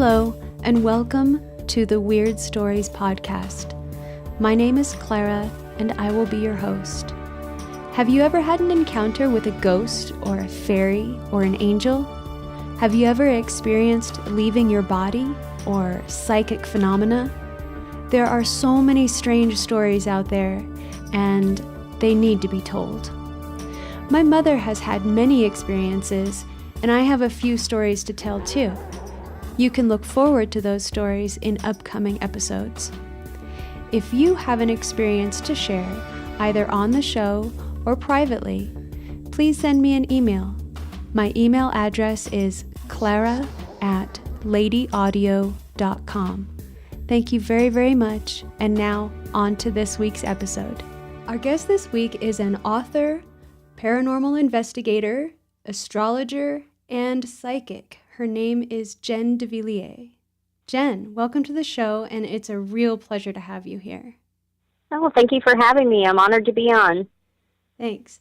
Hello, and welcome to the Weird Stories podcast. My name is Clara, and I will be your host. Have you ever had an encounter with a ghost or a fairy or an angel? Have you ever experienced leaving your body or psychic phenomena? There are so many strange stories out there, and they need to be told. My mother has had many experiences, and I have a few stories to tell too. You can look forward to those stories in upcoming episodes. If you have an experience to share, either on the show or privately, please send me an email. My email address is clara@ladyaudio.com. Thank you very, very much. And now, on to this week's episode. Our guest this week is an author, paranormal investigator, astrologer, and psychic. Her name is Jen Devillier. Jen, welcome to the show, and it's a real pleasure to have you here. Oh, thank you for having me. I'm honored to be on. Thanks.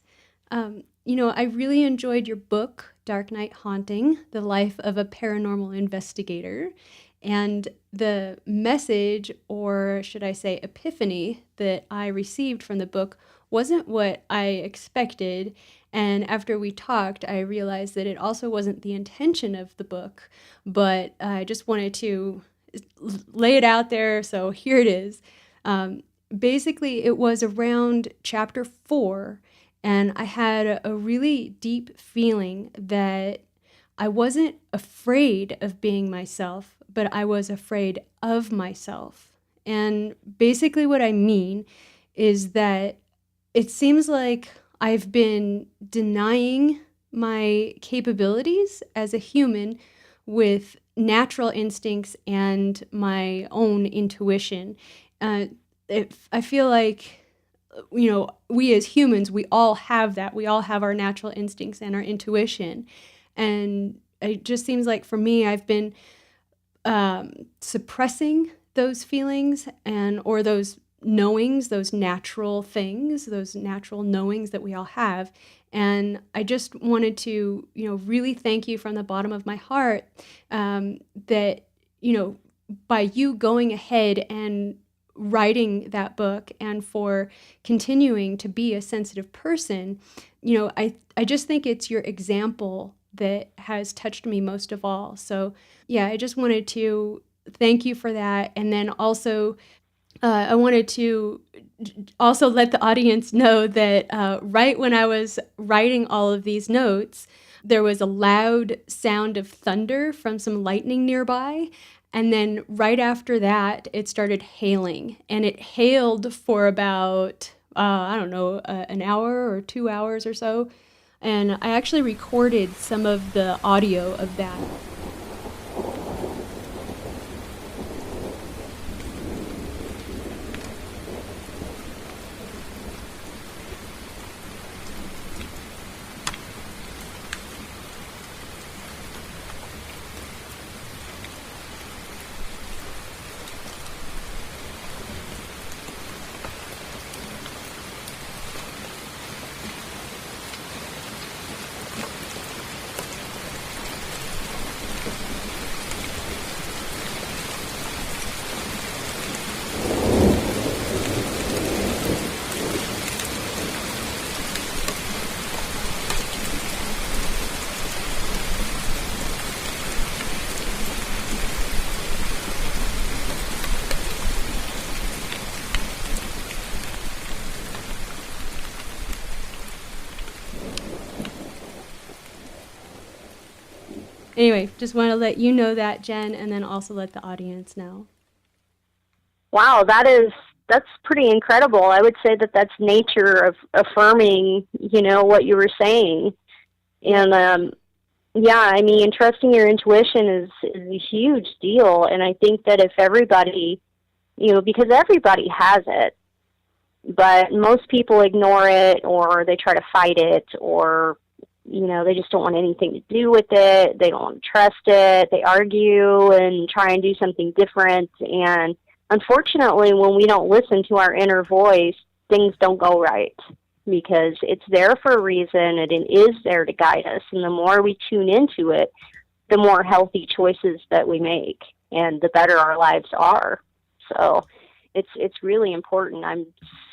I really enjoyed your book, Dark Night Haunting, The Life of a Paranormal Investigator, and the message, or should I say epiphany, that I received from the book wasn't what I expected. And after we talked, I realized that it also wasn't the intention of the book, but I just wanted to lay it out there, so here it is. Basically, it was around chapter 4, and I had a really deep feeling that I wasn't afraid of being myself, but I was afraid of myself. And basically what I mean is that it seems like I've been denying my capabilities as a human with natural instincts and my own intuition. I feel like, we as humans, we all have that. We all have our natural instincts and our intuition. And it just seems like for me, I've been suppressing those feelings or those knowings, those natural things, those natural knowings that we all have. And I just wanted to, really thank you from the bottom of my heart that, by you going ahead and writing that book and for continuing to be a sensitive person, I just think it's your example that has touched me most of all. So yeah, I just wanted to thank you for that. And then also, I wanted to also let the audience know that right when I was writing all of these notes, there was a loud sound of thunder from some lightning nearby. And then right after that, it started hailing. And it hailed for about, an hour or 2 hours or so. And I actually recorded some of the audio of that. Anyway, just want to let you know that, Jen, and then also let the audience know. Wow, that's pretty incredible. I would say that that's nature affirming, what you were saying. And trusting your intuition is a huge deal. And I think that if everybody, because everybody has it, but most people ignore it or they try to fight it or they just don't want anything to do with it. They don't want to trust it. They argue and try and do something different. And unfortunately, when we don't listen to our inner voice, things don't go right because it's there for a reason and it is there to guide us. And the more we tune into it, the more healthy choices that we make. and the better our lives are. So it's really important. I'm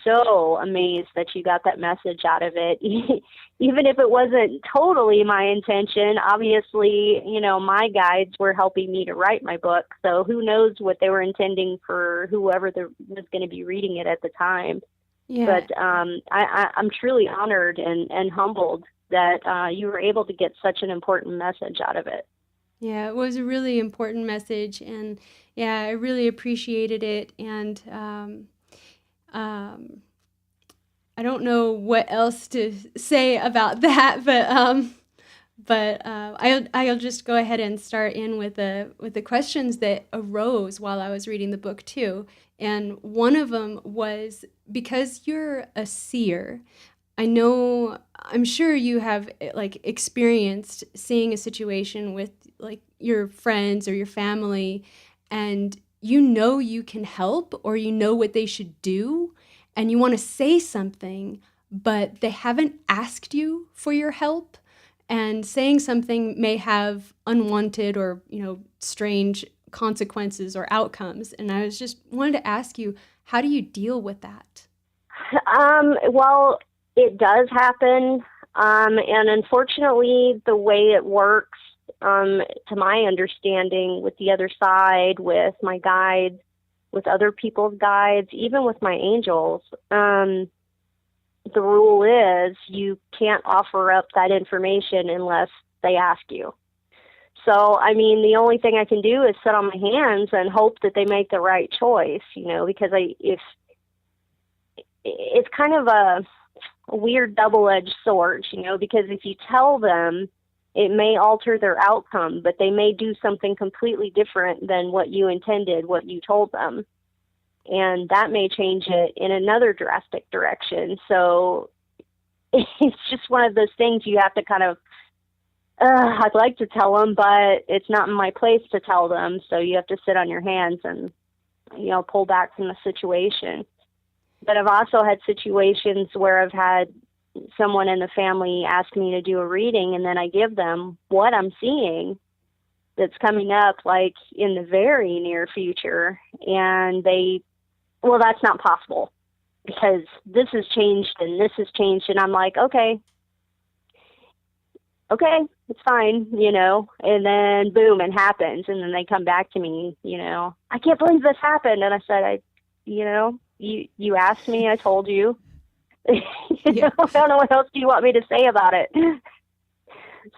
so amazed that you got that message out of it. Even if it wasn't totally my intention, obviously, you know, my guides were helping me to write my book. So who knows what they were intending for whoever was going to be reading it at the time. Yeah. But I'm truly honored and humbled that you were able to get such an important message out of it. Yeah, it was a really important message, and yeah, I really appreciated it. And I don't know what else to say about that, but I'll just go ahead and start in with the questions that arose while I was reading the book too. And one of them was, because you're a seer, I'm sure you have like experienced seeing a situation with like your friends or your family, and you can help, or what they should do, and you want to say something, but they haven't asked you for your help, and saying something may have unwanted or, strange consequences or outcomes. And I was just wanted to ask you, how do you deal with that? Well, it does happen. And unfortunately, the way it works, to my understanding, with the other side, with my guides, with other people's guides, even with my angels, the rule is you can't offer up that information unless they ask you. So, I mean, the only thing I can do is sit on my hands and hope that they make the right choice, because if it's kind of a weird double-edged sword, because if you tell them, it may alter their outcome, but they may do something completely different than what you intended, what you told them. And that may change it in another drastic direction. So it's just one of those things you have to kind of, I'd like to tell them, but it's not in my place to tell them. So you have to sit on your hands and, pull back from the situation. But I've also had situations where I've had someone in the family ask me to do a reading, and then I give them what I'm seeing that's coming up, like in the very near future. And well, that's not possible because this has changed and this has changed. And I'm like, okay, it's fine, and then boom, it happens. And then they come back to me, I can't believe this happened. And I said, you asked me, I told you. Yeah. I don't know what else do you want me to say about it.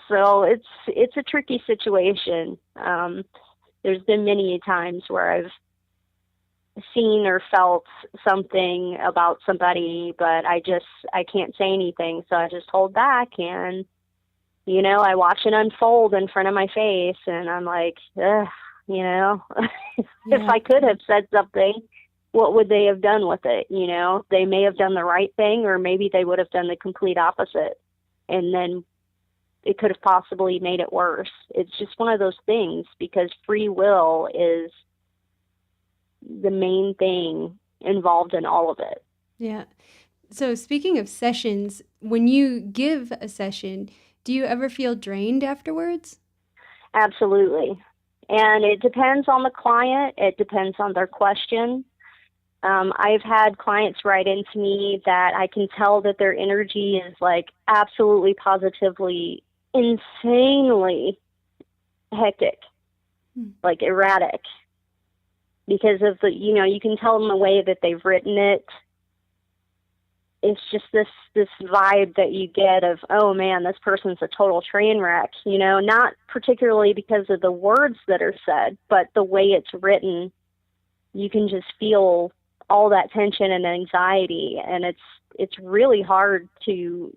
So it's a tricky situation. There's been many times where I've seen or felt something about somebody, but I can't say anything. So I just hold back, and, I watch it unfold in front of my face, and I'm like, ugh, if I could have said something, what would they have done with it? They may have done the right thing, or maybe they would have done the complete opposite. And then it could have possibly made it worse. It's just one of those things, because free will is the main thing involved in all of it. Yeah. So speaking of sessions, when you give a session, do you ever feel drained afterwards? Absolutely. And it depends on the client. It depends on their question. I've had clients write into me that I can tell that their energy is like absolutely positively insanely hectic, like erratic, because of the, you can tell them the way that they've written it. It's just this vibe that you get of, oh man, this person's a total train wreck, not particularly because of the words that are said, but the way it's written. You can just feel all that tension and anxiety, and it's really hard to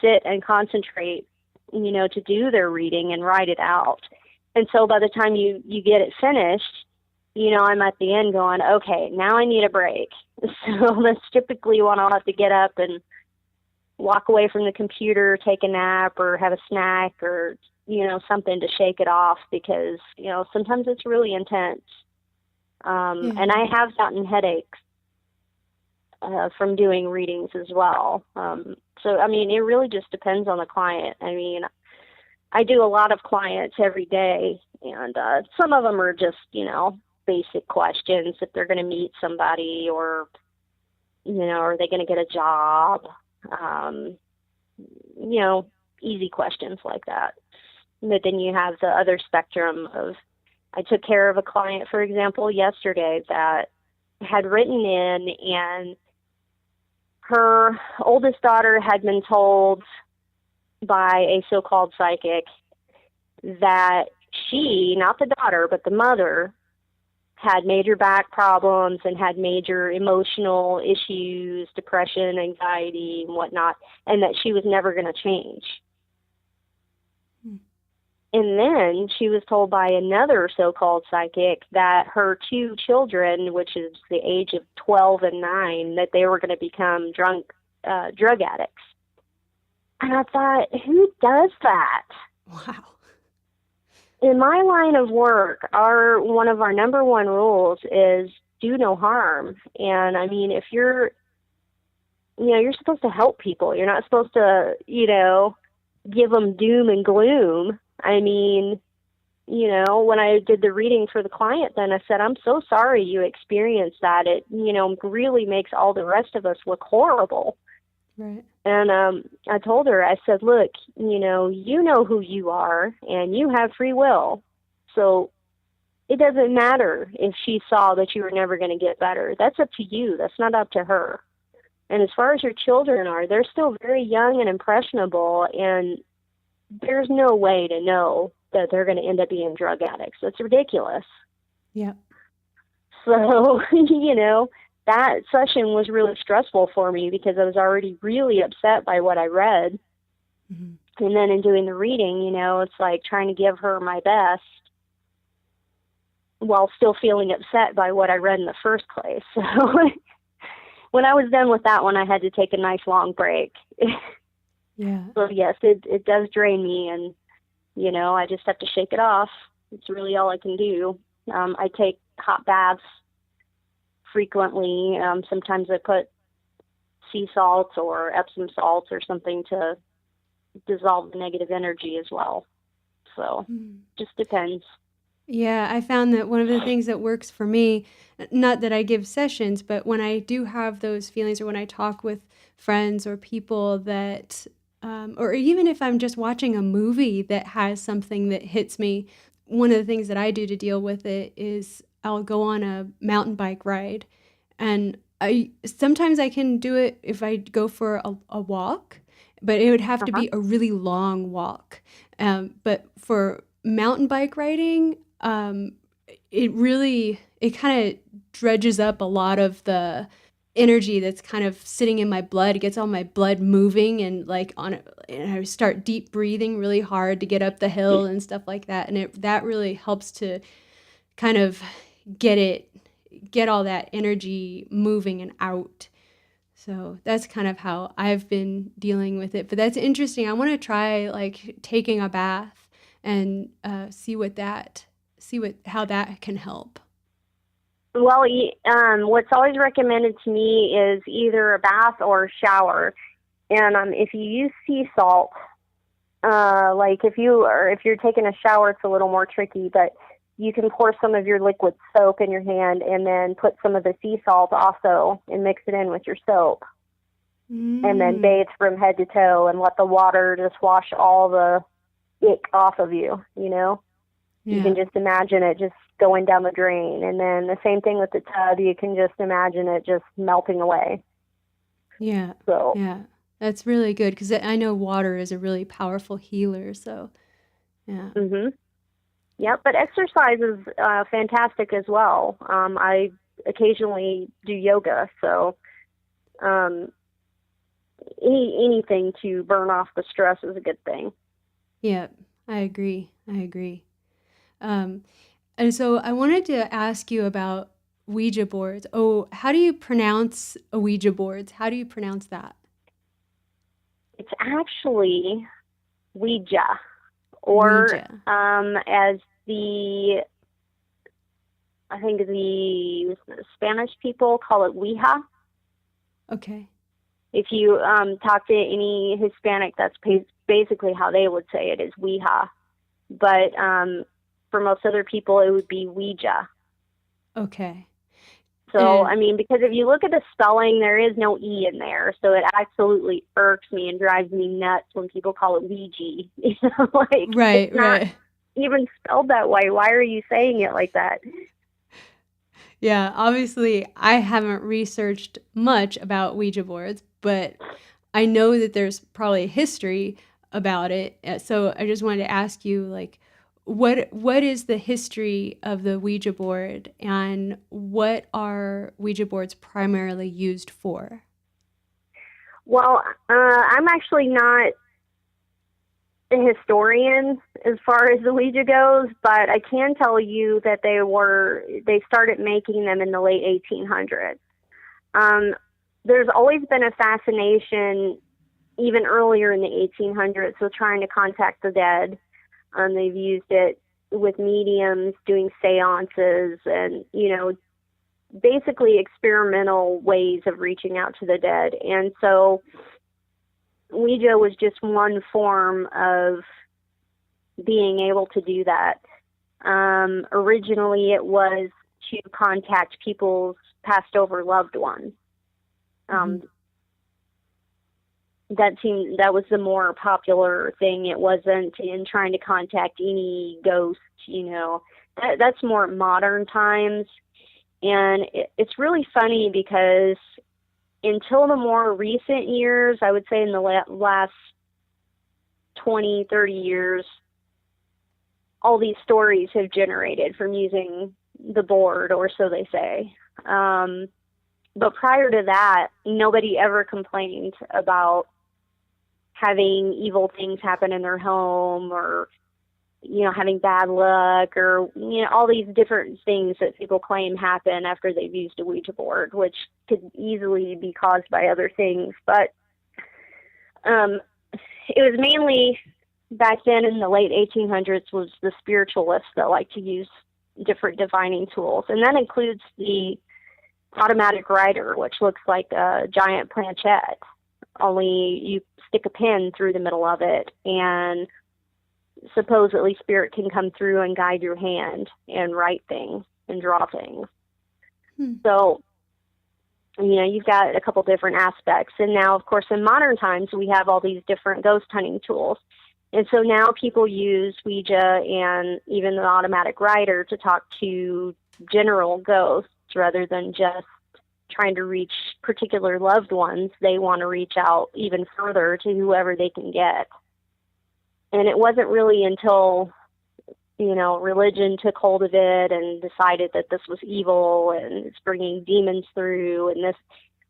sit and concentrate, to do their reading and write it out. And so by the time you get it finished, I'm at the end going, okay, now I need a break. So that's typically when I'll have to get up and walk away from the computer, take a nap, or have a snack, or, something to shake it off, because, sometimes it's really intense. And I have gotten headaches from doing readings as well. So, I mean, it really just depends on the client. I mean, I do a lot of clients every day, And some of them are just, basic questions if they're going to meet somebody, or, are they going to get a job? Um, Easy questions like that. But then you have the other spectrum of, I took care of a client, for example, yesterday that had written in, and her oldest daughter had been told by a so-called psychic that she, not the daughter, but the mother, had major back problems and had major emotional issues, depression, anxiety, and whatnot, and that she was never going to change. And then she was told by another so-called psychic that her two children, which is the age of 12 and 9, that they were going to become drug addicts. And I thought, who does that? Wow. In my line of work, one of our number one rules is do no harm. And I mean, if you're supposed to help people. You're not supposed to, give them doom and gloom. I mean, when I did the reading for the client, then I said, I'm so sorry you experienced that. It, really makes all the rest of us look horrible. Right. And I told her, I said, look, you know who you are, and you have free will. So it doesn't matter if she saw that you were never going to get better. That's up to you. That's not up to her. And as far as your children are, they're still very young and impressionable, and there's no way to know that they're going to end up being drug addicts. It's ridiculous. Yeah. So, that session was really stressful for me because I was already really upset by what I read. Mm-hmm. And then in doing the reading, it's like trying to give her my best while still feeling upset by what I read in the first place. So when I was done with that one, I had to take a nice long break. Yeah. So yes, it does drain me, and, I just have to shake it off. It's really all I can do. I take hot baths frequently. Sometimes I put sea salts or Epsom salts or something to dissolve the negative energy as well. So just depends. Yeah, I found that one of the things that works for me, not that I give sessions, but when I do have those feelings, or when I talk with friends or people that, or even if I'm just watching a movie that has something that hits me, one of the things that I do to deal with it is I'll go on a mountain bike ride. And sometimes I can do it if I go for a walk, but it would have to be a really long walk. But for mountain bike riding, it kind of dredges up a lot of the energy that's kind of sitting in my blood. It gets all my blood moving, and and I start deep breathing really hard to get up the hill and stuff like that. And that really helps to kind of get all that energy moving and out. So that's kind of how I've been dealing with it. But that's interesting. I want to try taking a bath and see how that can help. Well, what's always recommended to me is either a bath or a shower. And if you use sea salt, if you're taking a shower, it's a little more tricky, but you can pour some of your liquid soap in your hand and then put some of the sea salt also and mix it in with your soap. And then bathe from head to toe and let the water just wash all the ick off of you, Yeah. You can just imagine it just going down the drain. And then the same thing with the tub. You can just imagine it just melting away. Yeah. So yeah, that's really good because I know water is a really powerful healer. So, yeah. Mm-hmm. Yep, but exercise is fantastic as well. I occasionally do yoga, so anything to burn off the stress is a good thing. Yeah, I agree. And so I wanted to ask you about Ouija boards. Oh, how do you pronounce Ouija boards? How do you pronounce that? It's actually Ouija, or as I think the Spanish people call it Ouija. Okay. If you talk to any Hispanic, that's basically how they would say it, is Ouija. But for most other people, it would be Ouija. Okay. So, I mean, because if you look at the spelling, there is no E in there. So it absolutely irks me and drives me nuts when people call it Ouija. Like, right, it's not right. even spelled that way. Why are you saying it like that? Yeah, obviously, I haven't researched much about Ouija boards, but I know that there's probably a history about it. So I just wanted to ask you, like, what is the history of the Ouija board, and what are Ouija boards primarily used for? Well, I'm actually not a historian as far as the Ouija goes, but I can tell you that they started making them in the late 1800s. There's always been a fascination, even earlier in the 1800s, with trying to contact the dead. They've used it with mediums, doing seances, and, basically experimental ways of reaching out to the dead. And so Ouija was just one form of being able to do that. Originally, it was to contact people's passed over loved ones. That was the more popular thing. It wasn't in trying to contact any ghost. That's more modern times. And it's really funny because until the more recent years, I would say in the last 20, 30 years, all these stories have generated from using the board, or so they say. But prior to that, nobody ever complained about having evil things happen in their home, or having bad luck, or all these different things that people claim happen after they've used a Ouija board, which could easily be caused by other things. But it was mainly back then in the late 1800s was the spiritualists that like to use different divining tools, and that includes the automatic writer, which looks like a giant planchette, only you stick a pin through the middle of it, and supposedly spirit can come through and guide your hand and write things and draw things. So, you've got a couple different aspects. And now, of course, in modern times, we have all these different ghost hunting tools. And so now people use Ouija and even the automatic writer to talk to general ghosts rather than just trying to reach particular loved ones. They want to reach out even further to whoever they can get. And it wasn't really until, religion took hold of it and decided that this was evil and it's bringing demons through, and this,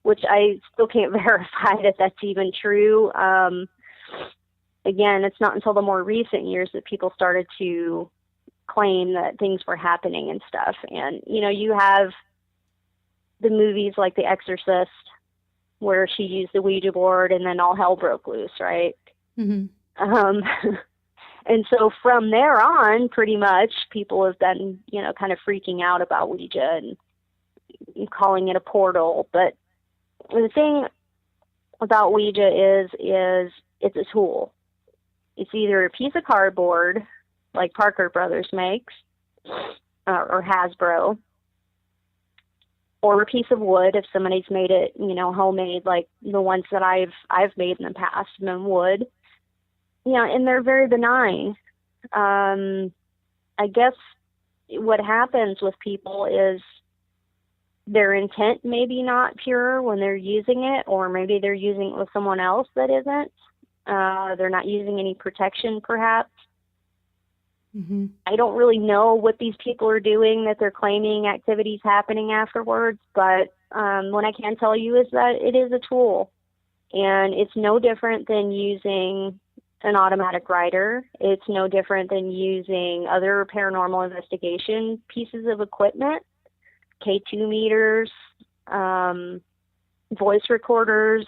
which I still can't verify that that's even true. Again, it's not until the more recent years that people started to claim that things were happening and stuff. And, you have the movies like The Exorcist, where she used the Ouija board and then all hell broke loose, right? Mm-hmm. And so from there on, pretty much, people have been, kind of freaking out about Ouija and calling it a portal. But the thing about Ouija is it's a tool. It's either a piece of cardboard, like Parker Brothers makes, or Hasbro, or a piece of wood if somebody's made it, homemade, like the ones that I've made in the past, been wood. And they're very benign. I guess what happens with people is their intent may be not pure when they're using it, or maybe they're using it with someone else that isn't. They're not using any protection, perhaps. Mm-hmm. I don't really know what these people are doing that they're claiming activities happening afterwards, but what I can tell you is that it is a tool, and it's no different than using an automatic writer. It's no different than using other paranormal investigation pieces of equipment, K2 meters, voice recorders,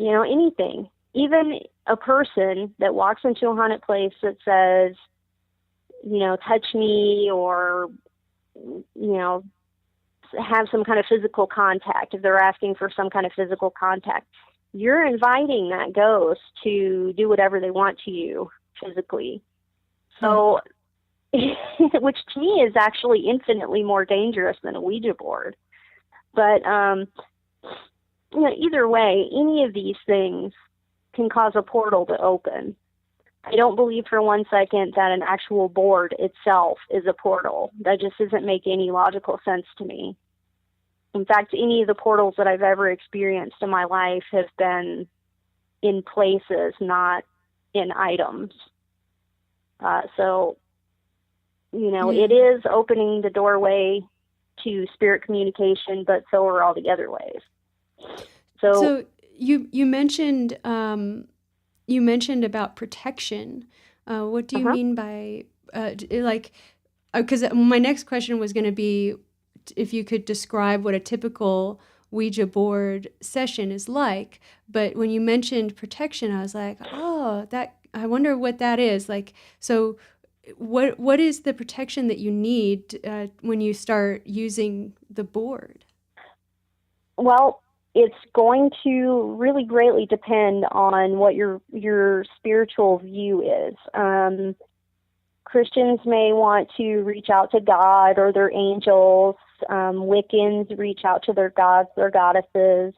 anything. Even a person that walks into a haunted place that says, touch me, or, have some kind of physical contact, if they're asking for some kind of physical contact, you're inviting that ghost to do whatever they want to you physically. So which to me is actually infinitely more dangerous than a Ouija board. But either way, any of these things can cause a portal to open. I don't believe for one second that an actual board itself is a portal. That just doesn't make any logical sense to me. In fact, any of the portals that I've ever experienced in my life have been in places, not in items. So, it is opening the doorway to spirit communication, but so are all the other ways. So you mentioned about protection. What do you mean by because my next question was going to be if you could describe what a typical Ouija board session is like. But when you mentioned protection, I was like, oh, I wonder what that is. Like, so what is the protection that you need when you start using the board? Well, it's going to really greatly depend on what your spiritual view is. Christians may want to reach out to God or their angels. Wiccans reach out to their gods, their goddesses.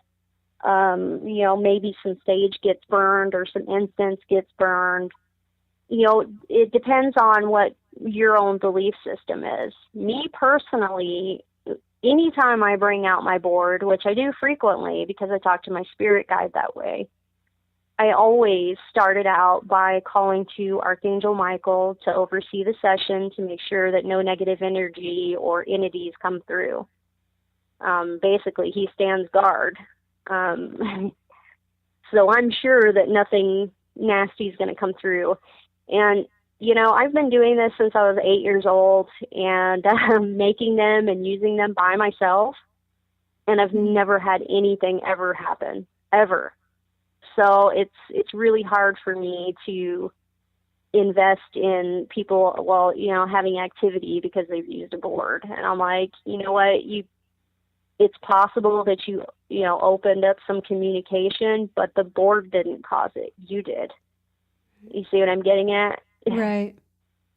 Maybe some sage gets burned or some incense gets burned. It depends on what your own belief system is. Me personally, anytime I bring out my board, which I do frequently because I talk to my spirit guide that way, I always started out by calling to Archangel Michael to oversee the session to make sure that no negative energy or entities come through. Basically, he stands guard. So I'm sure that nothing nasty is going to come through. And, I've been doing this since I was 8 years old, and making them and using them by myself, and I've never had anything ever happen, ever. So it's really hard for me to invest in people, having activity because they've used a board. And I'm like, you know what, it's possible that you opened up some communication, but the board didn't cause it. You did. You see what I'm getting at? Right.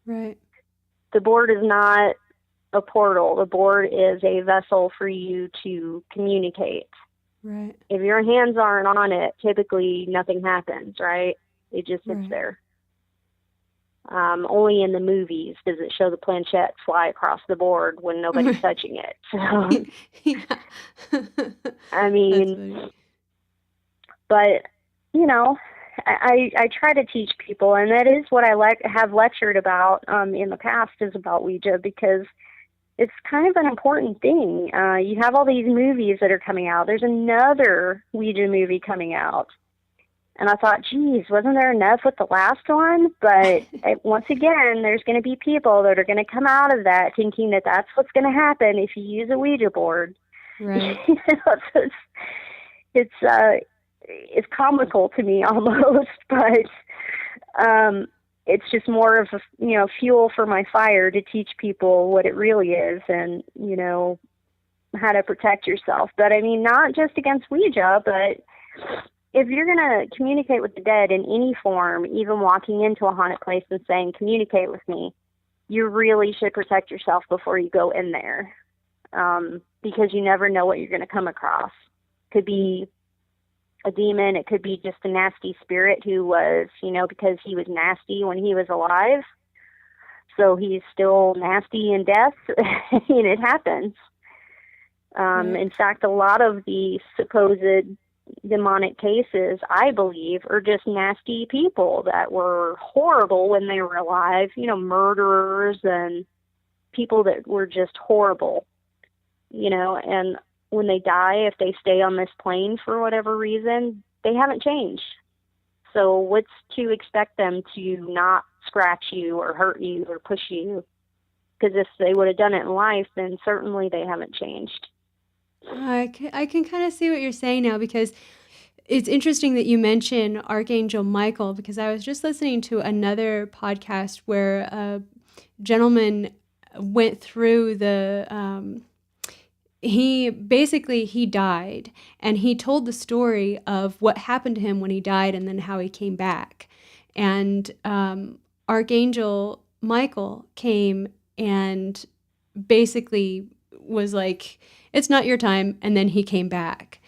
The board is not a portal. The board is a vessel for you to communicate. Right. If your hands aren't on it, typically nothing happens, right? It just sits there. Only in the movies does it show the planchette fly across the board when nobody's touching it. So, I mean, but, I try to teach people, and that is what I have lectured about in the past, is about Ouija, because it's kind of an important thing. You have all these movies that are coming out. There's another Ouija movie coming out. And I thought, geez, wasn't there enough with the last one? But once again, there's going to be people that are going to come out of that thinking that that's what's going to happen if you use a Ouija board. Right. So it's comical to me almost, but it's just more of a fuel for my fire to teach people what it really is, and how to protect yourself. But I mean, not just against Ouija, but if you're going to communicate with the dead in any form, even walking into a haunted place and saying, communicate with me, you really should protect yourself before you go in there, because you never know what you're going to come across. Could be a demon. It could be just a nasty spirit who was, because he was nasty when he was alive, so he's still nasty in death. And it happens. In fact, a lot of the supposed demonic cases, I believe, are just nasty people that were horrible when they were alive, murderers and people that were just horrible, and when they die, if they stay on this plane for whatever reason, they haven't changed. So what's to expect them to not scratch you or hurt you or push you? Because if they would have done it in life, then certainly they haven't changed. I can kind of see what you're saying now, because it's interesting that you mention Archangel Michael, because I was just listening to another podcast where a gentleman went through he died, and he told the story of what happened to him when he died and then how he came back. And Archangel Michael came and basically was like, it's not your time. And then he came back.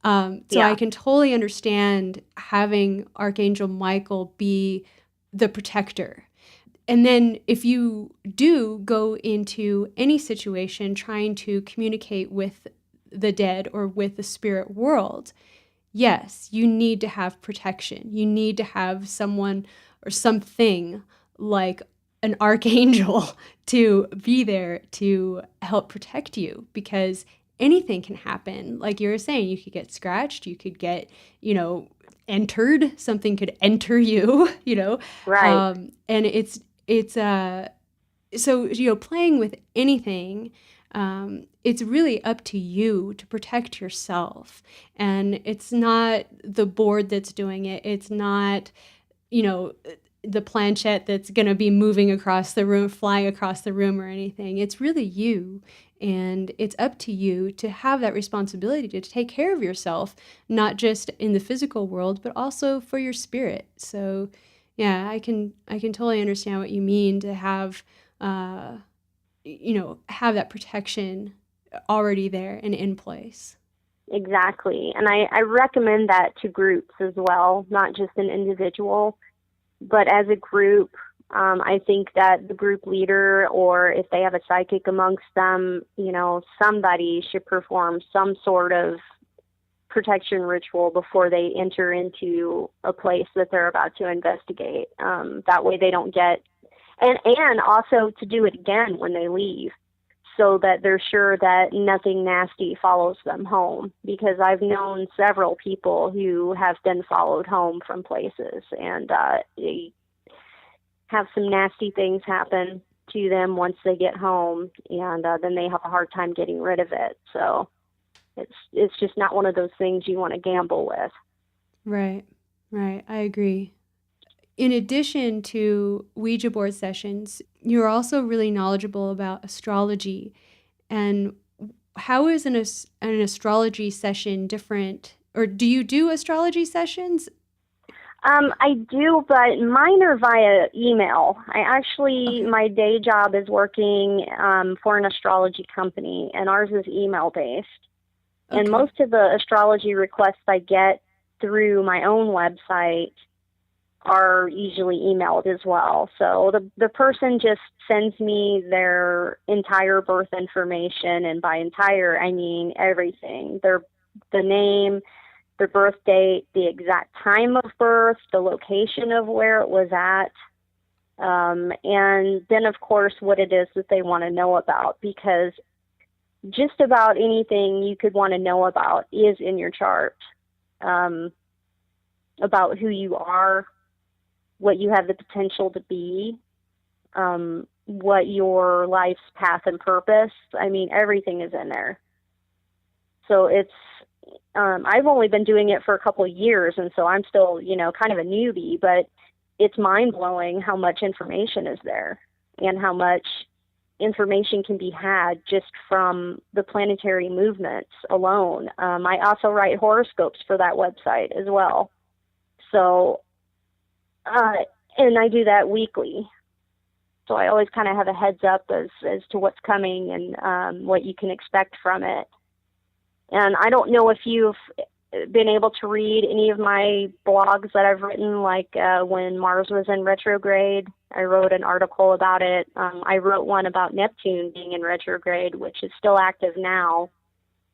So I Yeah. can totally understand having Archangel Michael be the protector. And then if you do go into any situation trying to communicate with the dead or with the spirit world, yes, you need to have protection. You need to have someone or something like an archangel to be there to help protect you, because anything can happen. Like you were saying, you could get scratched, you could get, entered, something could enter you, Right. and it's so playing with anything, it's really up to you to protect yourself. And it's not the board that's doing it. It's not, you know, the planchette that's going to be moving across the room, flying across the room or anything. It's really you. And it's up to you to have that responsibility to take care of yourself, not just in the physical world, but also for your spirit. So, yeah, I can totally understand what you mean to have uh, have that protection already there and in place. Exactly. And I recommend that to groups as well, not just an individual, but as a group. I think that the group leader, or if they have a psychic amongst them, somebody should perform some sort of protection ritual before they enter into a place that they're about to investigate. That way they don't get, and also to do it again when they leave, so that they're sure that nothing nasty follows them home. Because I've known several people who have been followed home from places, and they have some nasty things happen to them once they get home, and then they have a hard time getting rid of it. So it's just not one of those things you want to gamble with. Right, right. I agree. In addition to Ouija board sessions, you're also really knowledgeable about astrology. And how is an astrology session different? Or do you do astrology sessions? I do, but mine are via email. Okay. My day job is working for an astrology company, and ours is email based. And Okay. most of the astrology requests I get through my own website are usually emailed as well. So the person just sends me their entire birth information, and by entire I mean everything. The name, their birth date, the exact time of birth, the location of where it was at, and then of course what it is that they want to know about, because just about anything you could want to know about is in your chart, um, about who you are, what you have the potential to be, what your life's path and purpose. I mean, everything is in there. So I've only been doing it for a couple of years, and so I'm still, kind of a newbie, but it's mind blowing how much information is there and how much information can be had just from the planetary movements alone. I also write horoscopes for that website as well. So, and I do that weekly. So I always kind of have a heads up as to what's coming and what you can expect from it. And I don't know if you've been able to read any of my blogs that I've written, like when Mars was in retrograde. I wrote an article about it. I wrote one about Neptune being in retrograde, which is still active now.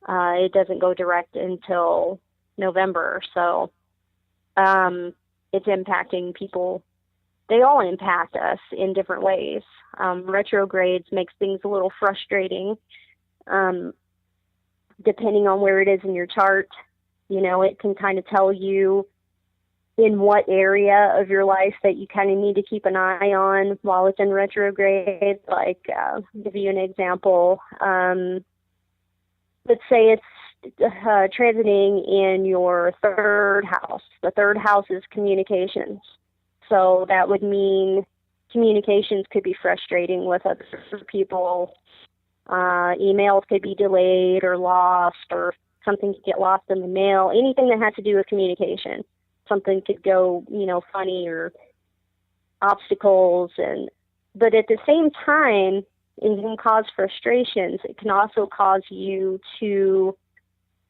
It doesn't go direct until November. So it's impacting people. They all impact us in different ways. Retrogrades makes things a little frustrating. Depending on where it is in your chart, it can kind of tell you in what area of your life that you kind of need to keep an eye on while it's in retrograde. Like, I'll give you an example. Let's say it's transiting in your third house. The third house is communications. So that would mean communications could be frustrating with other people. Emails could be delayed or lost, or something could get lost in the mail. Anything that has to do with communication. Something could go, funny, or obstacles. And But at the same time, it can cause frustrations. It can also cause you to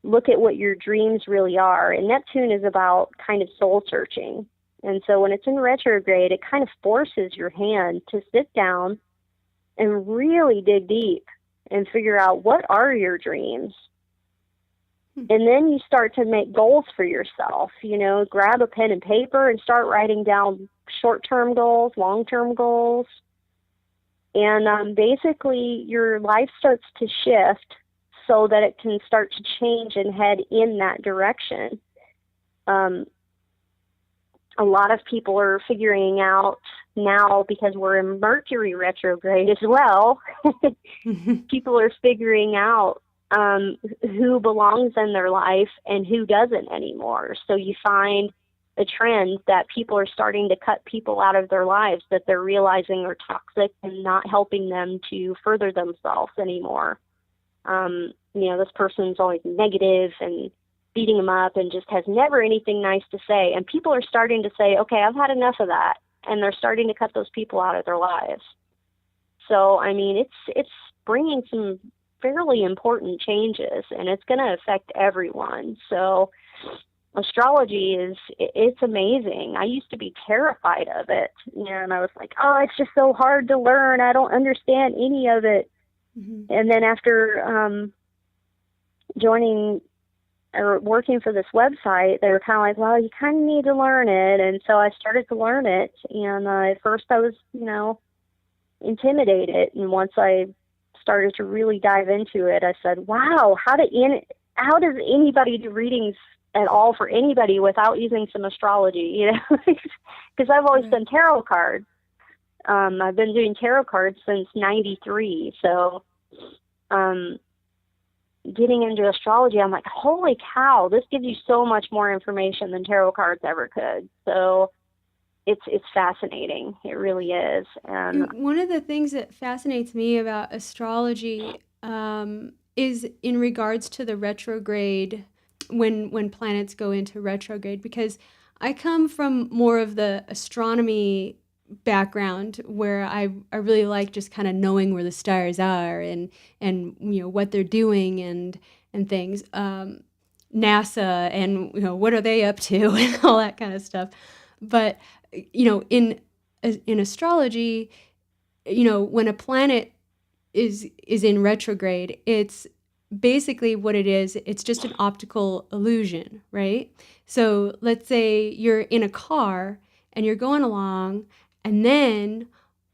look at what your dreams really are. And Neptune is about kind of soul searching. And so when it's in retrograde, it kind of forces your hand to sit down and really dig deep and figure out, what are your dreams? And then you start to make goals for yourself. Grab a pen and paper and start writing down short-term goals, long-term goals. And basically your life starts to shift so that it can start to change and head in that direction. A lot of people are figuring out now, because we're in Mercury retrograde as well, people are figuring out who belongs in their life and who doesn't anymore. So you find a trend that people are starting to cut people out of their lives that they're realizing are toxic and not helping them to further themselves anymore. This person's always negative and beating them up and just has never anything nice to say. And people are starting to say, okay, I've had enough of that. And they're starting to cut those people out of their lives. So, it's bringing some fairly important changes, and it's going to affect everyone. So astrology it's amazing. I used to be terrified of it. And I was like, oh, it's just so hard to learn. I don't understand any of it. Mm-hmm. And then after joining or working for this website, they were kind of like, well, you kind of need to learn it. And so I started to learn it. And at first I was, intimidated. And once I started to really dive into it, I said, wow, how does anybody do readings at all for anybody without using some astrology? Because I've always done tarot cards. I've been doing tarot cards since '93. So, getting into astrology, I'm like, holy cow, this gives you so much more information than tarot cards ever could. So it's fascinating. It really is. And one of the things that fascinates me about astrology is in regards to the retrograde, when planets go into retrograde, because I come from more of the astronomy background, where I really like just kind of knowing where the stars are and what they're doing and things, NASA and what are they up to and all that kind of stuff. But in astrology, when a planet is in retrograde, it's basically what it is. It's just an optical illusion, right? So let's say you're in a car and you're going along, and then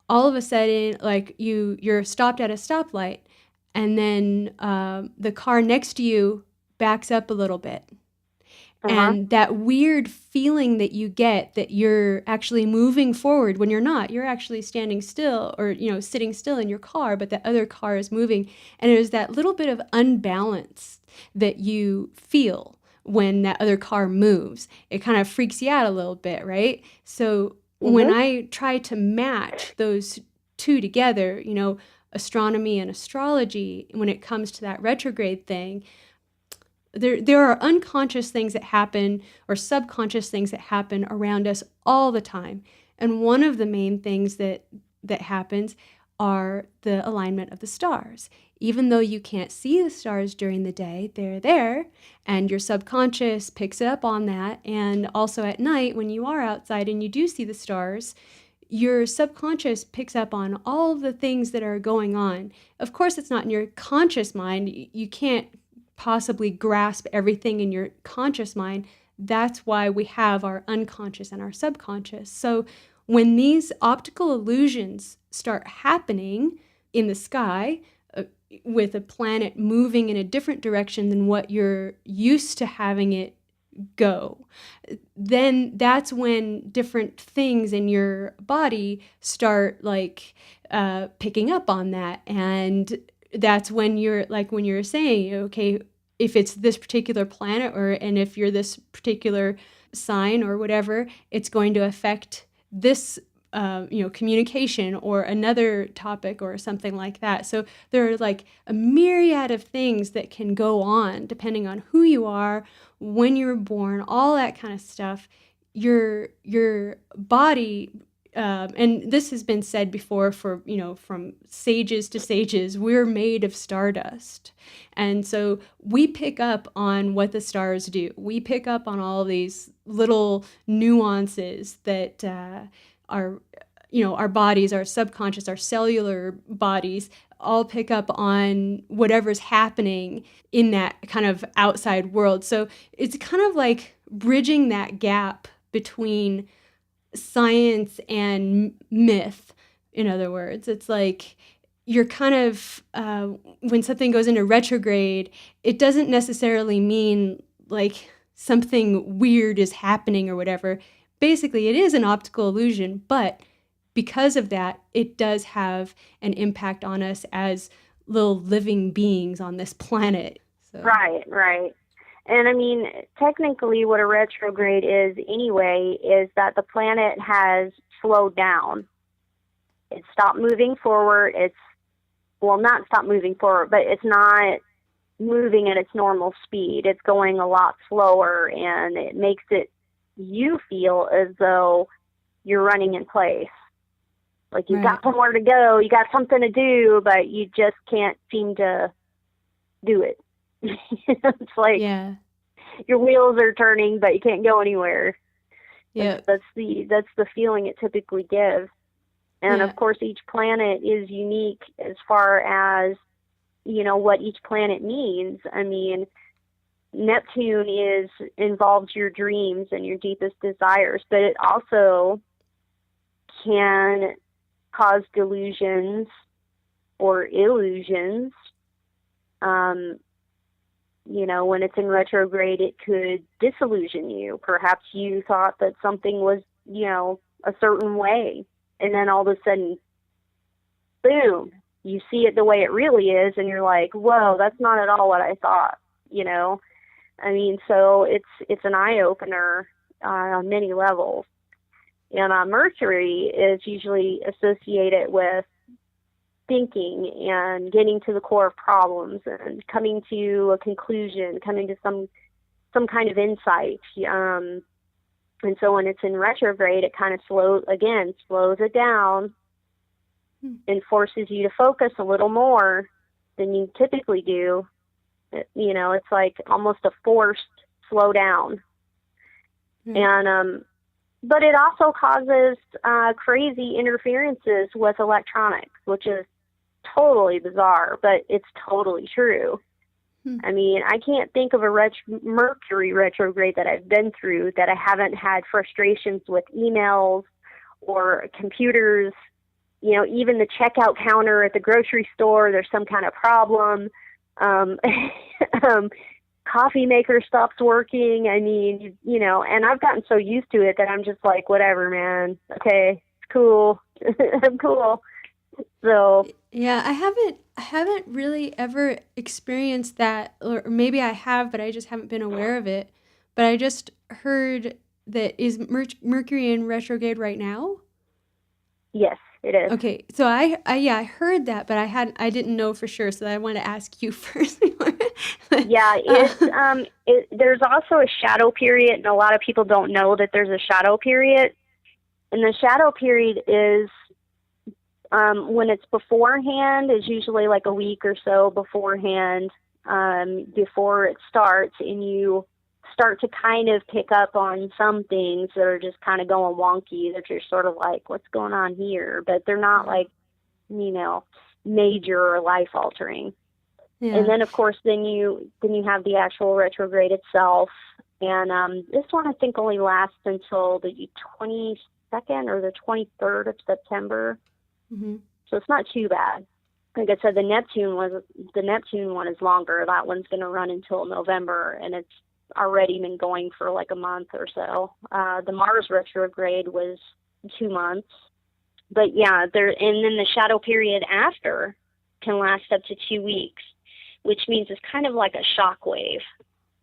all of a sudden, like you're stopped at a stoplight, and then the car next to you backs up a little bit. Uh-huh. And that weird feeling that you get that you're actually moving forward when you're not. You're actually standing still or, sitting still in your car, but the other car is moving. And there's that little bit of unbalance that you feel when that other car moves. It kind of freaks you out a little bit, right? So when I try to match those two together, astronomy and astrology, when it comes to that retrograde thing, there are unconscious things that happen or subconscious things that happen around us all the time. And one of the main things that happens are the alignment of the stars. Even though you can't see the stars during the day, they're there, and your subconscious picks up on that. And also at night, when you are outside and you do see the stars, your subconscious picks up on all of the things that are going on. Of course, it's not in your conscious mind. You can't possibly grasp everything in your conscious mind. That's why we have our unconscious and our subconscious. So when these optical illusions start happening in the sky, with a planet moving in a different direction than what you're used to having it go, then that's when different things in your body start picking up on that. And that's when you're saying, okay, if it's this particular planet and if you're this particular sign or whatever, it's going to affect this communication or another topic or something like that. So there are like a myriad of things that can go on depending on who you are, when you were born, all that kind of stuff. Your body and this has been said before for, from sages to sages, we're made of stardust. And so we pick up on what the stars do. We pick up on all these little nuances that our bodies, our subconscious, our cellular bodies all pick up on whatever's happening in that kind of outside world. So it's kind of like bridging that gap between science and myth. In other words, it's like you're kind of, when something goes into retrograde, it doesn't necessarily mean like something weird is happening or whatever. Basically, it is an optical illusion, but because of that, it does have an impact on us as little living beings on this planet. So. Right. And I mean, technically what a retrograde is anyway is that the planet has slowed down. It stopped moving forward. Not stopped moving forward, but it's not moving at its normal speed. It's going a lot slower, and it makes you feel as though you're running in place. Like you've got somewhere to go, you got something to do, but you just can't seem to do it. It's like your wheels are turning, but you can't go anywhere. Yeah, that's the feeling it typically gives. And of course, each planet is unique as far as what each planet means. I mean, Neptune involves your dreams and your deepest desires, but it also can cause delusions or illusions. When it's in retrograde, it could disillusion you. Perhaps you thought that something was, a certain way, and then all of a sudden, boom, you see it the way it really is, and you're like, whoa, that's not at all what I thought, I mean, so it's an eye-opener on many levels. And Mercury is usually associated with thinking and getting to the core of problems and coming to a conclusion, coming to some kind of insight. And so when it's in retrograde, it kind of slows it down and forces you to focus a little more than you typically do. It's like almost a forced slow down. And but it also causes crazy interferences with electronics, which is totally bizarre, but it's totally true. I mean, I can't think of a Mercury retrograde that I've been through that I haven't had frustrations with emails or computers. Even the checkout counter at the grocery store, there's some kind of problem. Coffee maker stops working. I mean, and I've gotten so used to it that I'm just like, whatever, man. Okay, it's cool. I'm cool. So yeah, I haven't really ever experienced that, or maybe I have, but I just haven't been aware of it. But I just heard that is Mercury in retrograde right now? Yes, it is. Okay, so I heard that, but I didn't know for sure, so I want to ask you first. Yeah, there's also a shadow period, and a lot of people don't know that there's a shadow period. And the shadow period is when it's beforehand, is usually like a week or so beforehand, before it starts, and you start to kind of pick up on some things that are just kind of going wonky, that you're sort of like, what's going on here? But they're not like, major or life altering. Yeah. And then of course, then you have the actual retrograde itself. And this one I think only lasts until the 22nd or the 23rd of September. Mm-hmm. So it's not too bad. Like I said, the Neptune one is longer. That one's going to run until November, and it's already been going for like a month or so. The Mars retrograde was 2 months, but yeah, and then the shadow period after can last up to 2 weeks, which means it's kind of like a shock wave.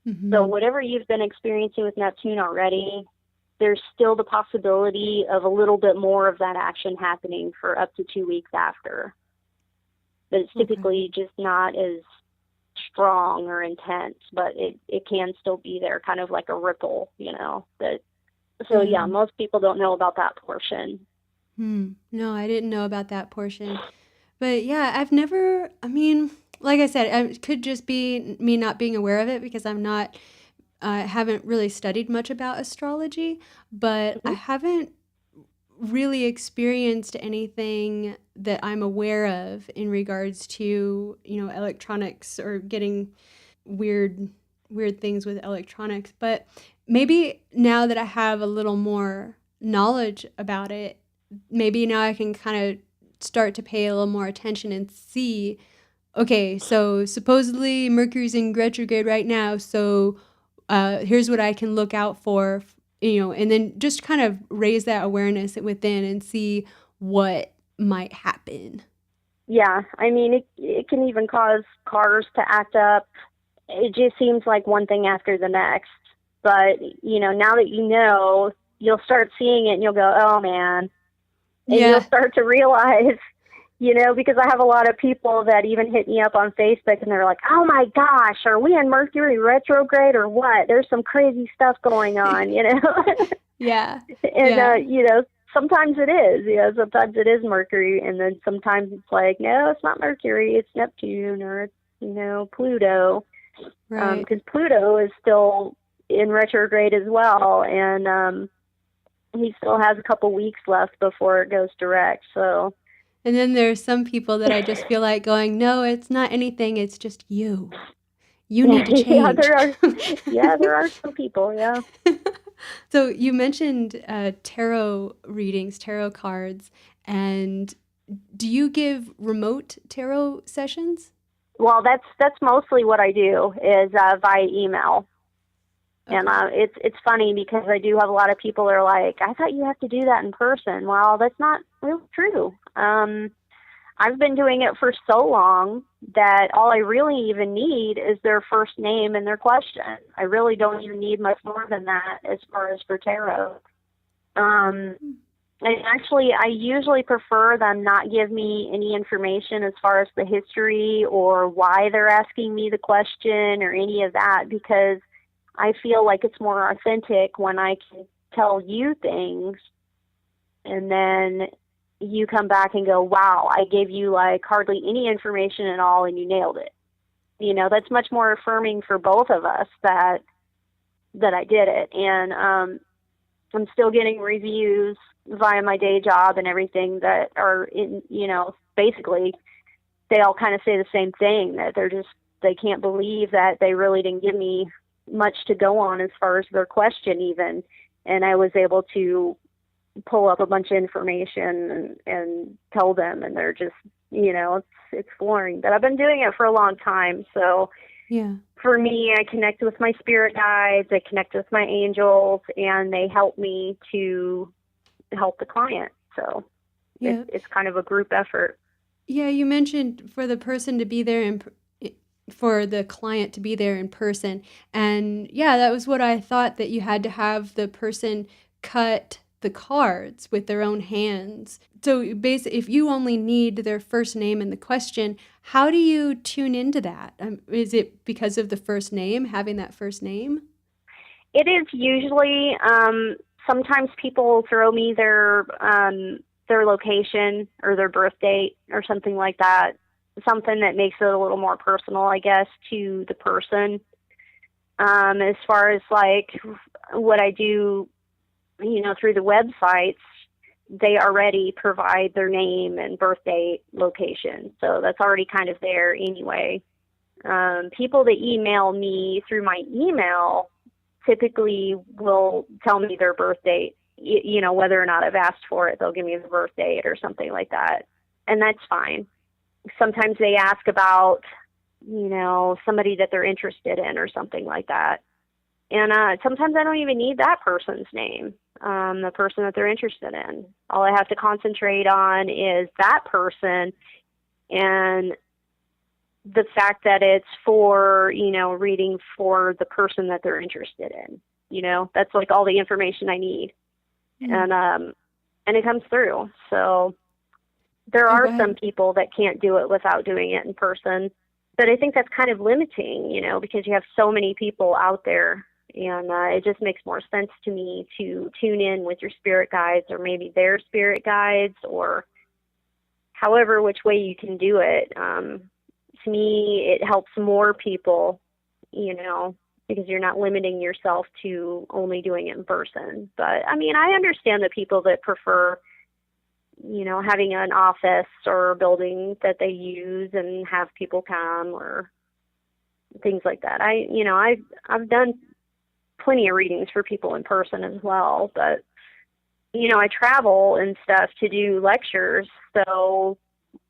Mm-hmm. So whatever you've been experiencing with Neptune already, there's still the possibility of a little bit more of that action happening for up to 2 weeks after. But it's typically just not as strong or intense, but it can still be there, kind of like a ripple, But so yeah, most people don't know about that portion. No, I didn't know about that portion. But yeah, I've never, I mean, like I said, it could just be me not being aware of it because I'm not, haven't really studied much about astrology, but I Hmm. haven't really experienced anything that I'm aware of in regards to, electronics or getting weird weird things with electronics. But maybe now that I have a little more knowledge about it, maybe now I can kind of start to pay a little more attention and see, okay, so supposedly Mercury's in retrograde right now, so here's what I can look out for, and then just kind of raise that awareness within and see what might happen. Yeah, I mean, it can even cause cars to act up. It just seems like one thing after the next. But, now that you know, you'll start seeing it and you'll go, oh man. And you'll Yeah. start to realize, because I have a lot of people that even hit me up on Facebook and they're like, oh my gosh, are we in Mercury retrograde or what? There's some crazy stuff going on. Yeah. And, Yeah. sometimes it is, sometimes it is Mercury. And then sometimes it's like, no, it's not Mercury, it's Neptune or it's, Pluto. Right. Because Pluto is still in retrograde as well. And he still has a couple weeks left before it goes direct. So, And then there's some people that I just feel like going, no, it's not anything. It's just you. You need to yeah, change. there are some people, yeah. So you mentioned tarot readings, tarot cards, and do you give remote tarot sessions? Well, that's mostly what I do is via email. And Okay. it's funny because I do have a lot of people that are like, I thought you have to do that in person. Well, that's not really true. I've been doing it for so long that all I really even need is their first name and their question. I really don't even need much more than that as far as for tarot. Um, and actually, I usually prefer them not give me any information as far as the history or why they're asking me the question or any of that, because I feel like it's more authentic when I can tell you things and then you come back and go, wow, I gave you like hardly any information at all and you nailed it. That's much more affirming for both of us that I did it. And I'm still getting reviews via my day job and everything that are in, basically they all kind of say the same thing, that they can't believe that they really didn't give me much to go on as far as their question even. And I was able to pull up a bunch of information and tell them, and they're just, it's flooring. But I've been doing it for a long time. So Yeah. for me, I connect with my spirit guides, I connect with my angels, and they help me to help the client. So Yeah. it's kind of a group effort. Yeah, you mentioned for the person to be there for the client to be there in person. And yeah, that was what I thought, that you had to have the person cut the cards with their own hands. So basically, if you only need their first name and the question, how do you tune into that? Is it because of the first name, having that first name? It is usually, sometimes people throw me their location or their birth date or something like that. Something that makes it a little more personal, I guess, to the person. As far as like what I do, through the websites, they already provide their name and birth date, location. So that's already kind of there anyway. People that email me through my email typically will tell me their birth date, whether or not I've asked for it, they'll give me the birth date or something like that. And that's fine. Sometimes they ask about, somebody that they're interested in or something like that. And sometimes I don't even need that person's name, the person that they're interested in. All I have to concentrate on is that person and the fact that it's for, reading for the person that they're interested in. That's like all the information I need. Mm. And it comes through. So there Oh, go are some ahead. people that can't do it without doing it in person. But I think that's kind of limiting, because you have so many people out there And it just makes more sense to me to tune in with your spirit guides, or maybe their spirit guides, or however which way you can do it. To me, it helps more people, because you're not limiting yourself to only doing it in person. But I mean, I understand the people that prefer, having an office or a building that they use and have people come, or things like that. I've done plenty of readings for people in person as well, but I travel and stuff to do lectures, so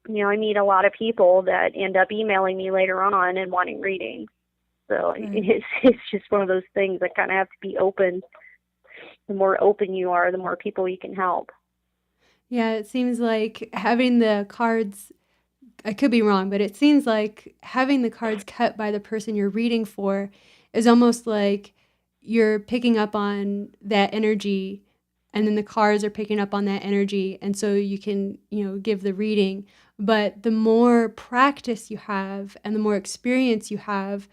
I meet a lot of people that end up emailing me later on and wanting readings. So it's just one of those things that kind of have to be open. The more open you are, the more people you can help. Yeah, it seems like having the cards, I could be wrong, but it seems like having the cards cut by the person you're reading for is almost like you're picking up on that energy, and then the cards are picking up on that energy, and so you can, give the reading. But the more practice you have and the more experience you have,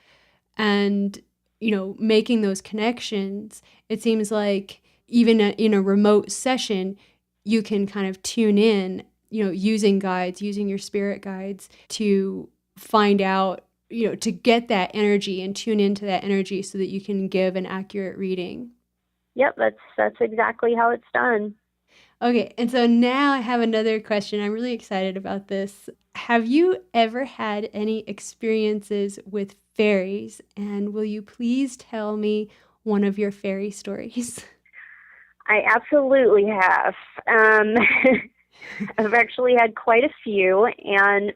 and making those connections, it seems like even in a remote session, you can kind of tune in, using guides, using your spirit guides to find out, to get that energy and tune into that energy so that you can give an accurate reading. Yep, that's exactly how it's done. Okay, and so now I have another question. I'm really excited about this. Have you ever had any experiences with fairies? And will you please tell me one of your fairy stories? I absolutely have. I've actually had quite a few, and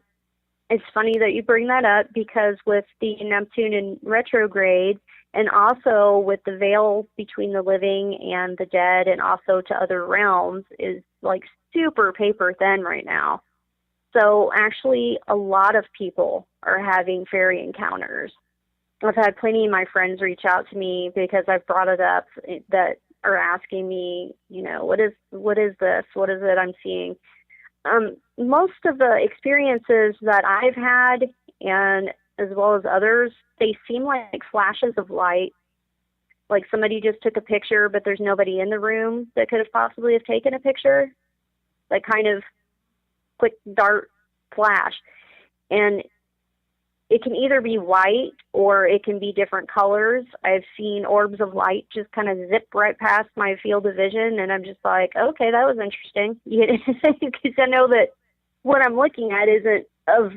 it's funny that you bring that up, because with the Neptune in retrograde, and also with the veil between the living and the dead, and also to other realms, is like super paper thin right now. So actually, a lot of people are having fairy encounters. I've had plenty of my friends reach out to me because I've brought it up, that are asking me, what is this? What is it I'm seeing? Most of the experiences that I've had, and as well as others, they seem like flashes of light. Like somebody just took a picture, but there's nobody in the room that could have possibly have taken a picture. Like kind of quick dart flash. And it can either be white or it can be different colors. I've seen orbs of light just kind of zip right past my field of vision, and I'm just like, okay, that was interesting. Because I know that what I'm looking at isn't of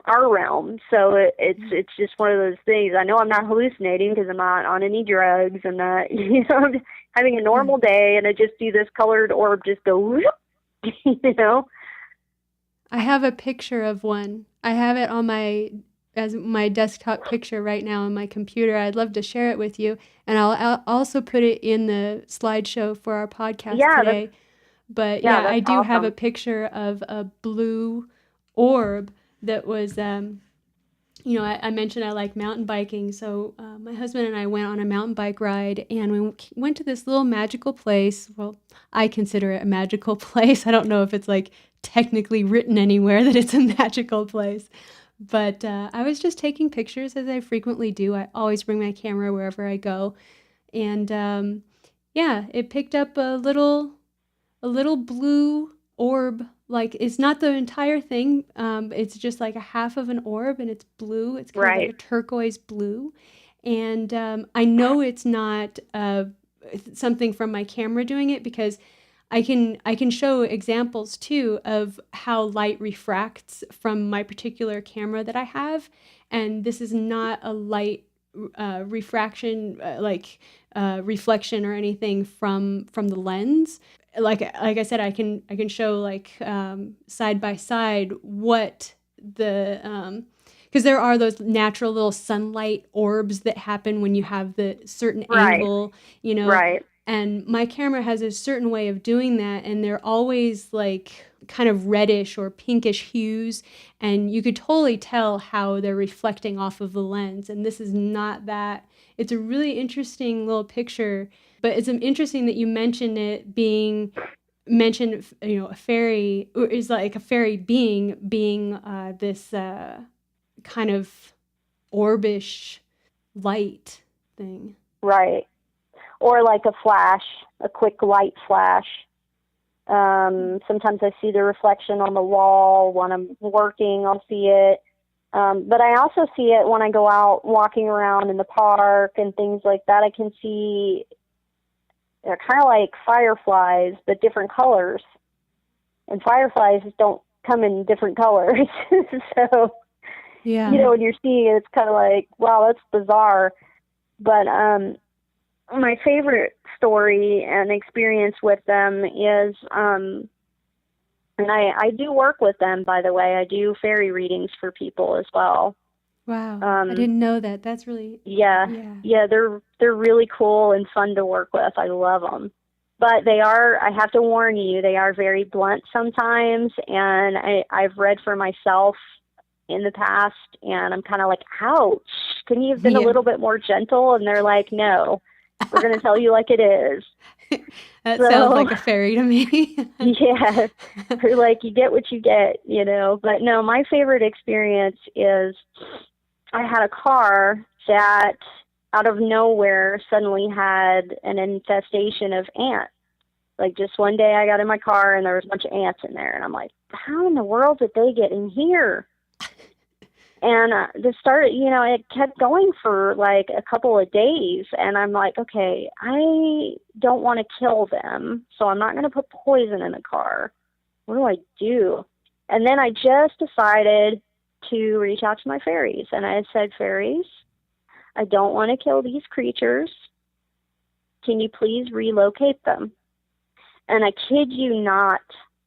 our realm, so it's just one of those things. I know I'm not hallucinating because I'm not on any drugs. I'm not, I'm just having a normal day, and I just see this colored orb just go, whoop. I have a picture of one. I have it on as my desktop picture right now on my computer. I'd love to share it with you, and I'll also put it in the slideshow for our podcast today. But yeah, I do have a picture of a blue orb that was, I mentioned I like mountain biking, so my husband and I went on a mountain bike ride, and we went to this little magical place. Well, I consider it a magical place. I don't know if it's like technically written anywhere that it's a magical place, but I was just taking pictures, as I frequently do. I always bring my camera wherever I go, and it picked up a little blue orb. Like, it's not the entire thing. It's just like a half of an orb, and it's blue. It's kind of like a turquoise blue. And I know it's not something from my camera doing it, because I can show examples too of how light refracts from my particular camera that I have. And this is not a light refraction, reflection or anything from the lens. Like I said, I can show like side by side what the because there are those natural little sunlight orbs that happen when you have the certain angle, Right. And my camera has a certain way of doing that, and they're always like kind of reddish or pinkish hues, and you could totally tell how they're reflecting off of the lens. And this is not that. It's a really interesting little picture, but it's interesting that you mentioned it being mentioned, a fairy, or is like a fairy being this kind of orbish light thing. Right. Or like a flash, a quick light flash. Sometimes I see the reflection on the wall. When I'm working, I'll see it. But I also see it when I go out walking around in the park and things like that. I can see they're kind of like fireflies, but different colors. And fireflies don't come in different colors. So, Yeah. you know, when you're seeing it, it's kind of like, wow, that's bizarre. But my favorite story and experience with them is, and I do work with them, by the way. I do fairy readings for people as well. Wow. I didn't know that. That's really, Yeah, they're really cool and fun to work with. I love them. But they are, I have to warn you, they are very blunt sometimes. And I've read for myself in the past, and I'm kind of like, ouch, couldn't you have been a little bit more gentle? And they're like, no, we're going to tell you like it is. That sounds like a fairy to me. Yeah, they're like, you get what you get, you know. But no, my favorite experience is I had a car that out of nowhere suddenly had an infestation of ants. Like, just one day I got in my car and there was a bunch of ants in there, and I'm like, how in the world did they get in here? And this started, you know, it kept going for like a couple of days, and I'm like, okay, I don't want to kill them, so I'm not going to put poison in the car. What do I do? And then I just decided to reach out to my fairies, and I said, fairies, I don't want to kill these creatures. Can you please relocate them? And I kid you not,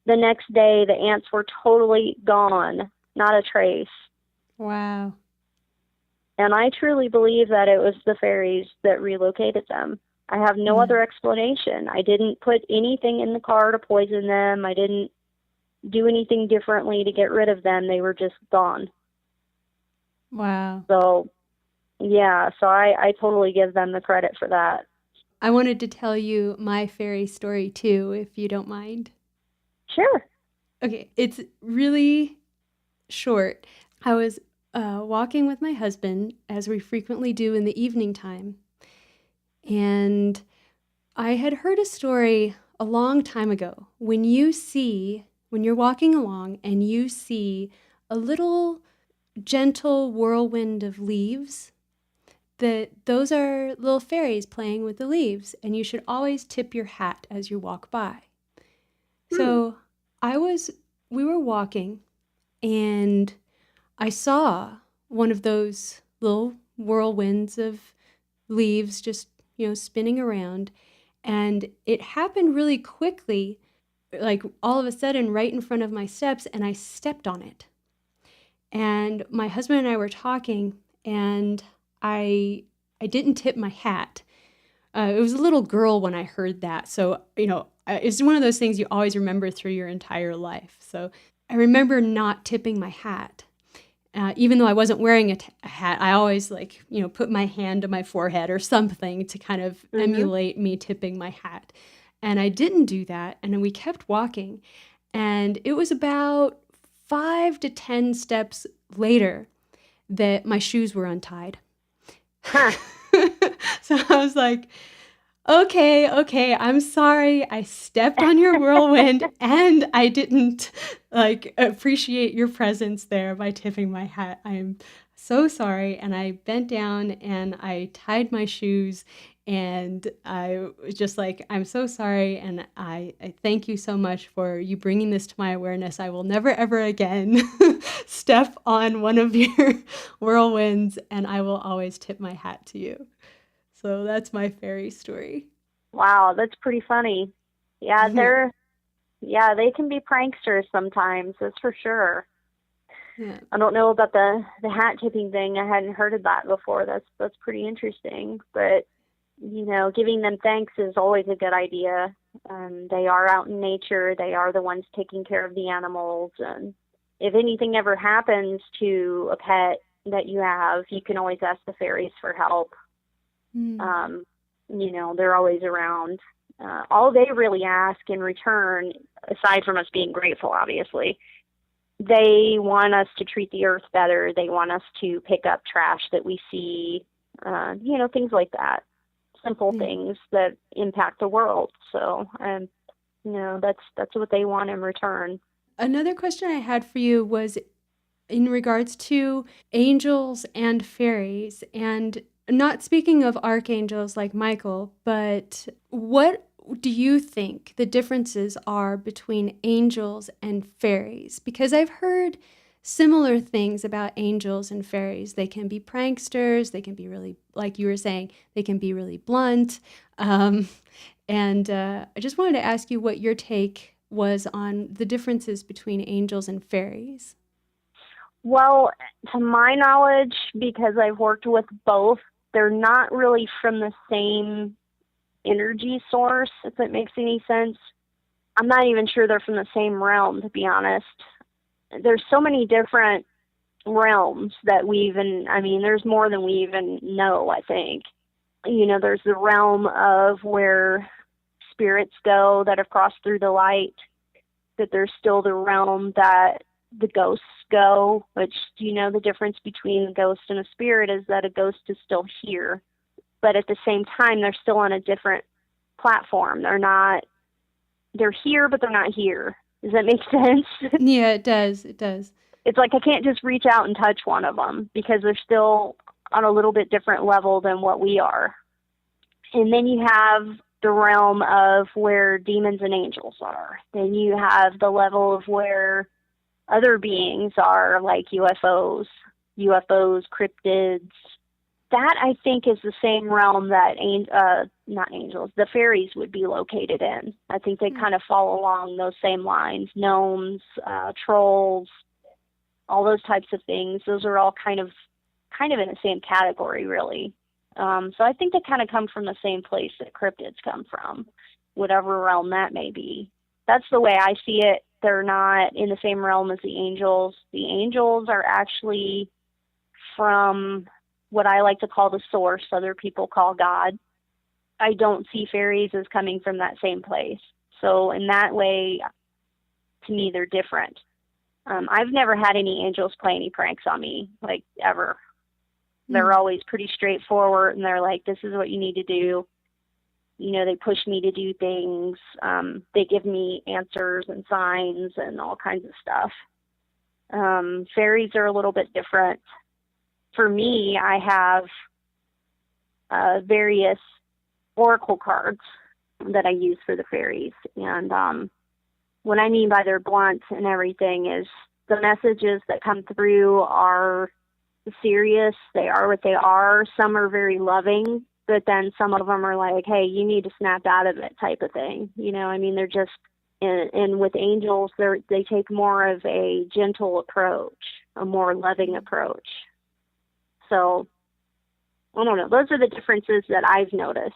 the next day the ants were totally gone, not a trace. Wow. And I truly believe that it was the fairies that relocated them. I have no other explanation. I didn't put anything in the car to poison them. I didn't do anything differently to get rid of them. They were just gone. Wow. So, yeah, so I totally give them the credit for that. I wanted to tell you my fairy story too, if you don't mind. Sure. Okay, it's really short. I was walking with my husband, as we frequently do in the evening time, and I had heard a story a long time ago. When you're walking along and you see a little gentle whirlwind of leaves, those are little fairies playing with the leaves, and you should always tip your hat as you walk by. So we were walking, and I saw one of those little whirlwinds of leaves just, spinning around, and it happened really quickly, like all of a sudden right in front of my steps, and I stepped on it. And my husband and I were talking, and I didn't tip my hat. It was a little girl when I heard that. So, it's one of those things you always remember through your entire life. So I remember not tipping my hat. Even though I wasn't wearing a hat, I always put my hand to my forehead or something to kind of emulate me tipping my hat. And I didn't do that. And then we kept walking. And it was about 5 to 10 steps later that my shoes were untied. Huh. So I was like, okay, I'm sorry. I stepped on your whirlwind and I didn't appreciate your presence there by tipping my hat. I am so sorry. And I bent down and I tied my shoes, and I was just like, I'm so sorry. And I thank you so much for you bringing this to my awareness. I will never, ever again step on one of your whirlwinds, and I will always tip my hat to you. So that's my fairy story. Wow, that's pretty funny. Yeah, they can be pranksters sometimes, that's for sure. Yeah. I don't know about the hat tipping thing. I hadn't heard of that before. That's pretty interesting. But, giving them thanks is always a good idea. They are out in nature. They are the ones taking care of the animals. And if anything ever happens to a pet that you have, you can always ask the fairies for help. They're always around. All they really ask in return, aside from us being grateful, obviously, they want us to treat the earth better. They want us to pick up trash that we see, things like that. simple Yeah. things that impact the world. So, that's what they want in return. Another question I had for you was in regards to angels and fairies, and not speaking of archangels like Michael, but what do you think the differences are between angels and fairies? Because I've heard similar things about angels and fairies. They can be pranksters, they can be really, like you were saying, they can be really blunt. Um, and I just wanted to ask you what your take was on the differences between angels and fairies. Well, to my knowledge, because I've worked with both, they're not really from the same energy source, if that makes any sense. I'm not even sure they're from the same realm, to be honest. There's so many different realms that there's more than we even know, I think. There's the realm of where spirits go that have crossed through the light, that there's still the realm that the ghosts go, which, the difference between a ghost and a spirit is that a ghost is still here, but at the same time, they're still on a different platform. They're here, but they're not here. Does that make sense? Yeah, it does. It does. It's like I can't just reach out and touch one of them because they're still on a little bit different level than what we are. And then you have the realm of where demons and angels are. Then you have the level of where other beings are, like UFOs, cryptids. That, I think, is the same realm that not angels, the fairies would be located in. I think they kind of fall along those same lines. Gnomes, trolls, all those types of things. Those are all kind of in the same category, really. So I think they kind of come from the same place that cryptids come from, whatever realm that may be. That's the way I see it. They're not in the same realm as the angels. The angels are actually from what I like to call the source, other people call God. I don't see fairies as coming from that same place. So in that way, to me, they're different. I've never had any angels play any pranks on me, like, ever. They're always pretty straightforward, and they're like, this is what you need to do. They push me to do things. They give me answers and signs and all kinds of stuff. Fairies are a little bit different. For me, I have various oracle cards that I use for the fairies. And what I mean by they're blunt and everything is the messages that come through are serious. They are what they are. Some are very loving, but then some of them are like, hey, you need to snap out of it type of thing. They're just, and with angels, they take more of a gentle approach, a more loving approach. So, I don't know. Those are the differences that I've noticed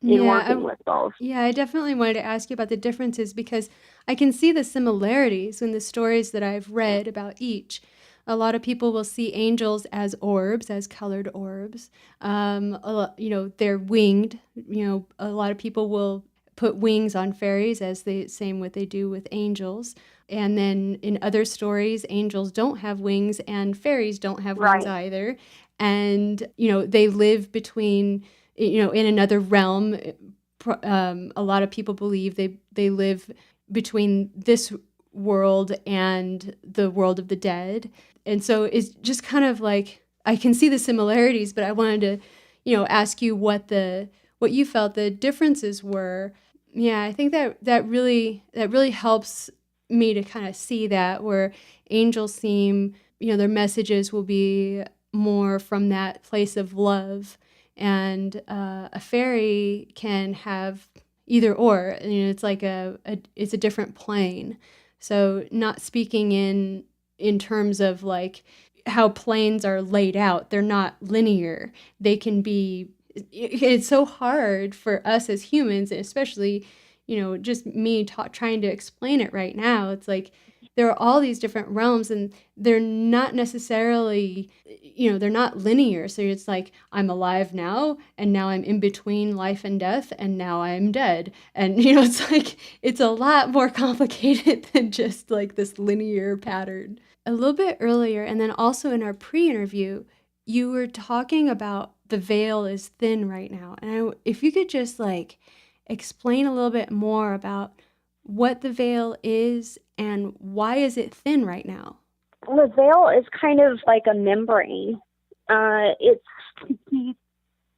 in working with both. Yeah, I definitely wanted to ask you about the differences because I can see the similarities in the stories that I've read about each. A lot of people will see angels as orbs, as colored orbs. They're winged. A lot of people will put wings on fairies as the same what they do with angels. And then in other stories, angels don't have wings and fairies don't have wings either. And, they live between, in another realm. A lot of people believe they live between this world and the world of the dead. And so it's just kind of like, I can see the similarities, but I wanted to, ask you what you felt the differences were. Yeah, I think that really helps me to kind of see that where angels seem, their messages will be more from that place of love, and a fairy can have either or. It's like it's a different plane. So not speaking in terms of like how planes are laid out, they're not linear. They can be. It's so hard for us as humans, especially, just me trying to explain it right now. It's like there are all these different realms and they're not necessarily, they're not linear. So it's like, I'm alive now and now I'm in between life and death and now I'm dead. And, it's like, it's a lot more complicated than just like this linear pattern. A little bit earlier, and then also in our pre-interview, you were talking about the veil is thin right now. And if you could just like explain a little bit more about what the veil is and why is it thin right now? The veil is kind of like a membrane. It's to keep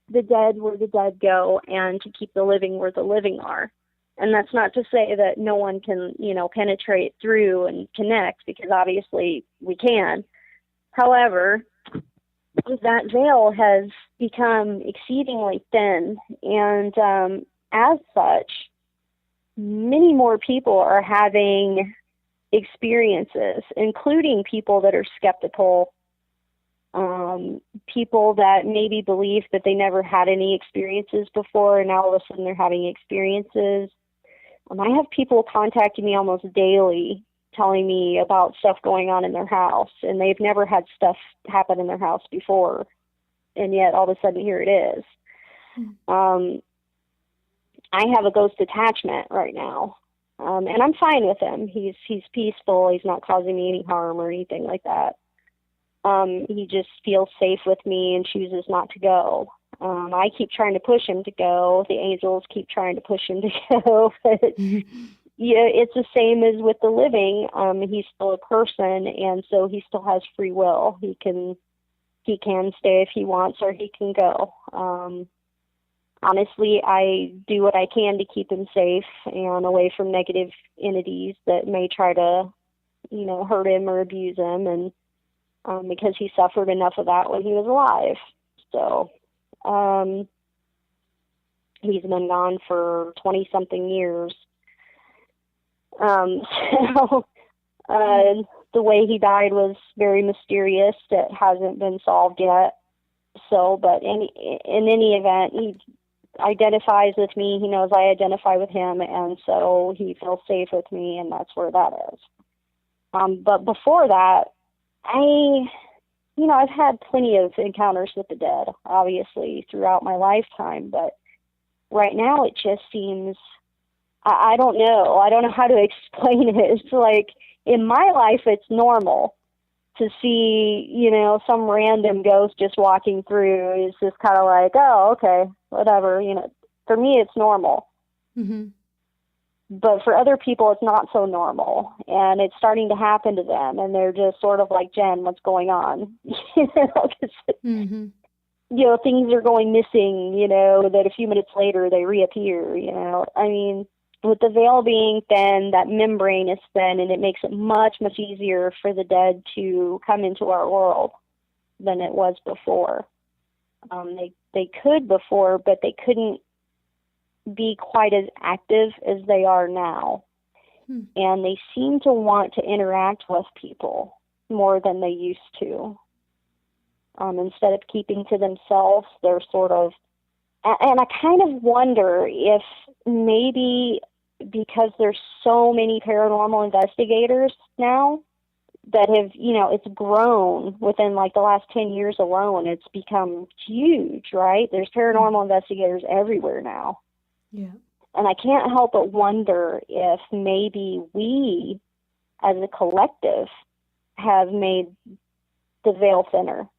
the dead where the dead go and to keep the living where the living are. And that's not to say that no one can, penetrate through and connect, because obviously we can. However, that veil has become exceedingly thin, and as such, many more people are having experiences, including people that are skeptical, people that maybe believe that they never had any experiences before, and now all of a sudden they're having experiences. I have people contacting me almost daily telling me about stuff going on in their house, and they've never had stuff happen in their house before, and yet all of a sudden here it is. I have a ghost attachment right now, and I'm fine with him. He's peaceful. He's not causing me any harm or anything like that. He just feels safe with me and chooses not to go. I keep trying to push him to go. The angels keep trying to push him to go. But yeah, it's the same as with the living. He's still a person, and so he still has free will. He can stay if he wants, or he can go. Honestly, I do what I can to keep him safe and away from negative entities that may try to, hurt him or abuse him, and because he suffered enough of that when he was alive. So he's been gone for 20-something years. So the way he died was very mysterious. It hasn't been solved yet. So, but in any event, he identifies with me. He knows I identify with him, and so he feels safe with me, and that's where that is. But before that, I've had plenty of encounters with the dead, obviously, throughout my lifetime, but right now it just seems, I don't know. I don't know how to explain it. It's like, in my life, it's normal to see, some random ghost just walking through. It's just kind of like, oh, okay, whatever. For me, it's normal. Mm-hmm. But for other people, it's not so normal, and it's starting to happen to them, and they're just sort of like, Jen, what's going on? Mm-hmm. Things are going missing, that a few minutes later they reappear, I mean, with the veil being thin, that membrane is thin, and it makes it much, much easier for the dead to come into our world than it was before. They could before, but they couldn't be quite as active as they are now. And they seem to want to interact with people more than they used to. Instead of keeping to themselves, they're sort of, and I kind of wonder if maybe because there's so many paranormal investigators now that have, it's grown within like the last 10 years alone. It's become huge, right? There's paranormal investigators everywhere now. Yeah. And I can't help but wonder if maybe we, as a collective, have made the veil thinner.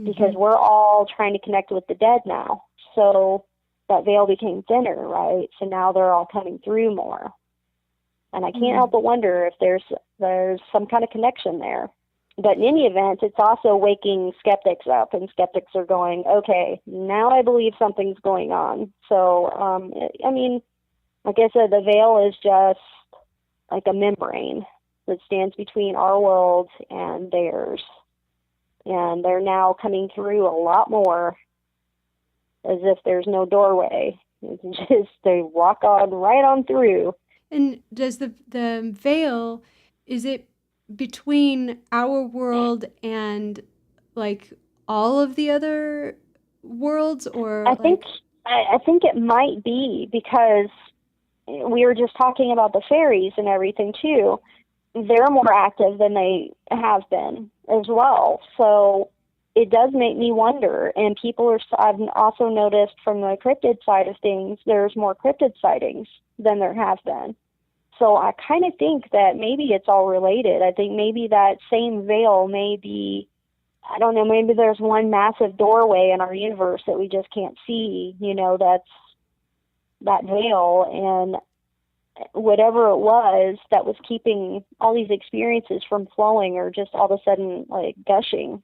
Because we're all trying to connect with the dead now. So that veil became thinner, right? So now they're all coming through more. And I can't help but wonder if there's some kind of connection there. But in any event, it's also waking skeptics up, and skeptics are going, okay, now I believe something's going on. So, I mean, like I said, the veil is just like a membrane that stands between our world and theirs. And they're now coming through a lot more, as if there's no doorway. It's just, they walk on right on through. And does the veil, is it between our world and like all of the other worlds, or I think it might be, because we were just talking about the fairies and everything too. They're more active than they have been as well. So it does make me wonder. And I've also noticed from the cryptid side of things, there's more cryptid sightings than there have been. So I kind of think that maybe it's all related. I think maybe that same veil may be I don't know, maybe there's one massive doorway in our universe that we just can't see, that's that veil, and whatever it was that was keeping all these experiences from flowing or just all of a sudden like gushing.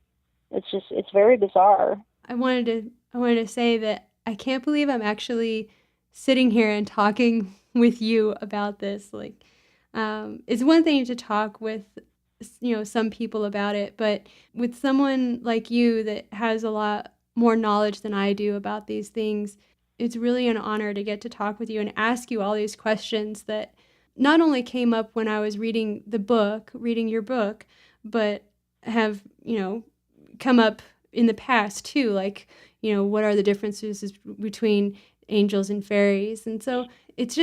It's very bizarre. I wanted to say that I can't believe I'm actually sitting here and talking with you about this. Like, it's one thing to talk with, some people about it, but with someone like you that has a lot more knowledge than I do about these things, it's really an honor to get to talk with you and ask you all these questions that not only came up when I was reading your book, but have, come up in the past too, like, what are the differences between angels and fairies? And so it's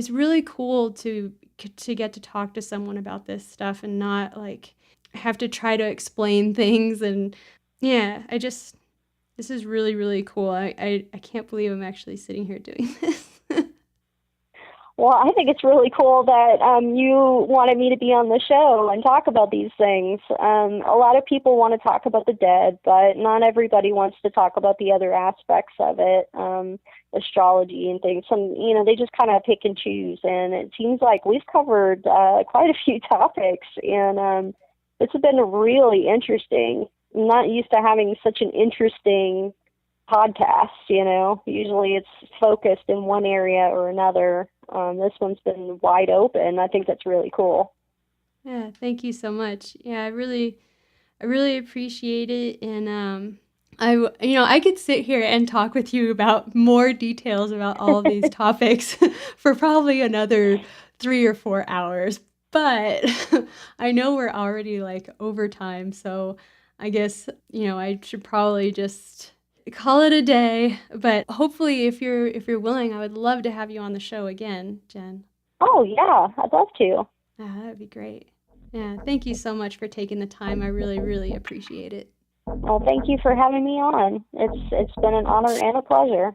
really cool to get to talk to someone about this stuff and not like have to try to explain things. And yeah, this is really, really cool. I can't believe I'm actually sitting here doing this. Well, I think it's really cool that you wanted me to be on the show and talk about these things. A lot of people want to talk about the dead, but not everybody wants to talk about the other aspects of it, astrology and things. Some, they just kind of pick and choose. And it seems like we've covered quite a few topics, and it's been really interesting. I'm not used to having such an interesting podcast, Usually it's focused in one area or another. This one's been wide open. I think that's really cool. Yeah, thank you so much. Yeah, I really appreciate it. And I could sit here and talk with you about more details about all of these topics for probably another 3 or 4 hours. But I know we're already like over time, so I guess, I should probably just call it a day. But hopefully if you're willing, I would love to have you on the show again, Jen. Oh yeah, I'd love to. Yeah, that'd be great. Yeah, thank you so much for taking the time. I really, really appreciate it. Well, thank you for having me on. It's been an honor and a pleasure.